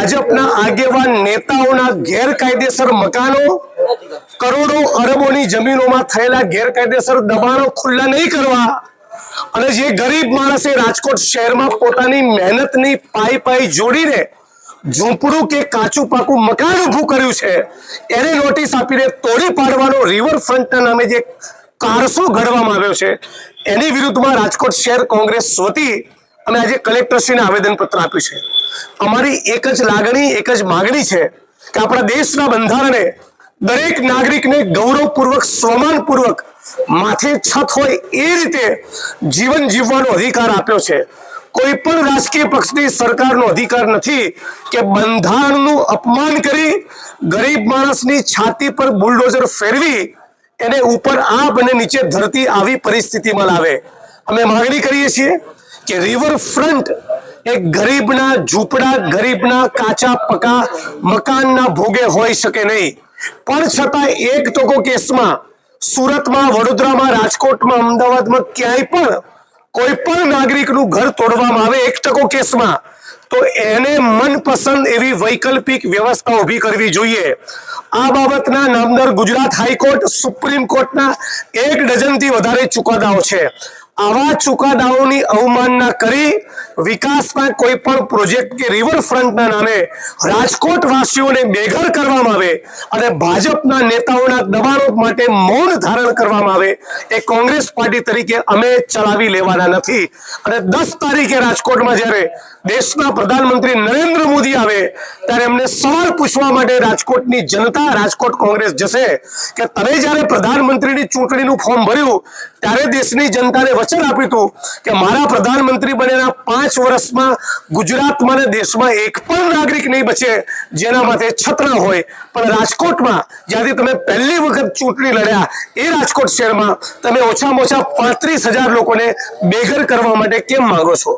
ભાજપના આગેવાન નેતાઓના ગેરકાયદેસર મકાનો, કરોડો અરબોની જમીનોમાં થયેલા ગેરકાયદેસર દબાણો ખુલ્લા નહીં કરવા અને જે ગરીબ માણસે રાજકોટ શહેરમાં પોતાની મહેનતની પાઈ જોડીને ઝૂંપડું કે કાચું પાકું મકાન ઊભું કર્યું છે એને નોટિસ આપીને તોડી પાડવાનો રિવરફ્રન્ટના નામે જે કારસો ઘડવામાં આવ્યો છે એની વિરુદ્ધમાં રાજકોટ શહેર કોંગ્રેસ વતી અમે આજે કલેક્ટરશ્રીને આવેદનપત્ર આપ્યું છે। અમારી એક જ લાગણી, એક જ માગણી છે કે આપણા દેશના બંધારણે દરેક નાગરિકને ગૌરવપૂર્વક, સ્વમાનપૂર્વક માથે છત હોય એ રીતે જીવન જીવવાનો અધિકાર આપ્યો છે। કોઈ પણ રાજકીય પક્ષની સરકારનો અધિકાર નથી કે બંધારણનું અપમાન કરી ગરીબ માણસની છાતી પર બુલડોઝર ફેરવી એને ઉપર આબ અને નીચે ધરતી આવી પરિસ્થિતિમાં લાવે। અમે માગણી કરીએ છીએ કે રિવરફ્રન્ટ એક ગરીબના ઝૂંપડા, ગરીબના કાચા પકા મકાનના ભોગે હોઈ શકે નહીં, પણ છતાં એક ટકો કેસમાં સુરતમાં, વડોદરામાં, રાજકોટમાં, અમદાવાદમાં ક્યાંય પણ કોઈ પણ નાગરિકનું ઘર તોડવામાં આવે 1% કેસમાં તો એને મનપસંદ એવી વૈકલ્પિક વ્યવસ્થા ઊભી કરવી જોઈએ। આ બાબતના નામદાર ગુજરાત હાઈકોર્ટ, સુપ્રીમ કોર્ટના 1 ડઝનથી વધારે ચુકાદાઓ છે। આવા ચુકાદાઓની અવમાનના કરી વિકાસના કોઈ પણ પ્રોજેક્ટ કે રિવરફ્રન્ટના નામે રાજકોટ વાસીઓને બેઘર કરવામાં આવે અને ભાજપના નેતાઓના દબાણો માટે મૌન ધારણ કરવામાં આવે એ કોંગ્રેસ પાર્ટી તરીકે અમે ચલાવી લેવાના નથી। અને 10 તારીખે રાજકોટમાં જ્યારે દેશના પ્રધાનમંત્રી નરેન્દ્ર મોદી આવે ત્યારે એમને સવાલ પૂછવા માટે રાજકોટની જનતા રાજકોટ કોંગ્રેસ જશે કે તમે જ્યારે પ્રધાનમંત્રીની ચૂંટણીનું ફોર્મ ભર્યું ત્યારે દેશની જનતાને વચન આપ્યું હતું કે મારા પ્રધાનમંત્રી બનેના 5 વર્ષમાં ગુજરાતમાં અને દેશમાં એક પણ નાગરિક નહીં બચે જેના માથે છત્ર હોય, પણ રાજકોટમાં જ્યાંથી તમે પહેલી વખત ચૂંટણી લડ્યા એ રાજકોટ શહેરમાં તમે ઓછામાં ઓછા 35,000 લોકોને બેઘર કરવા માટે કેમ માંગો છો?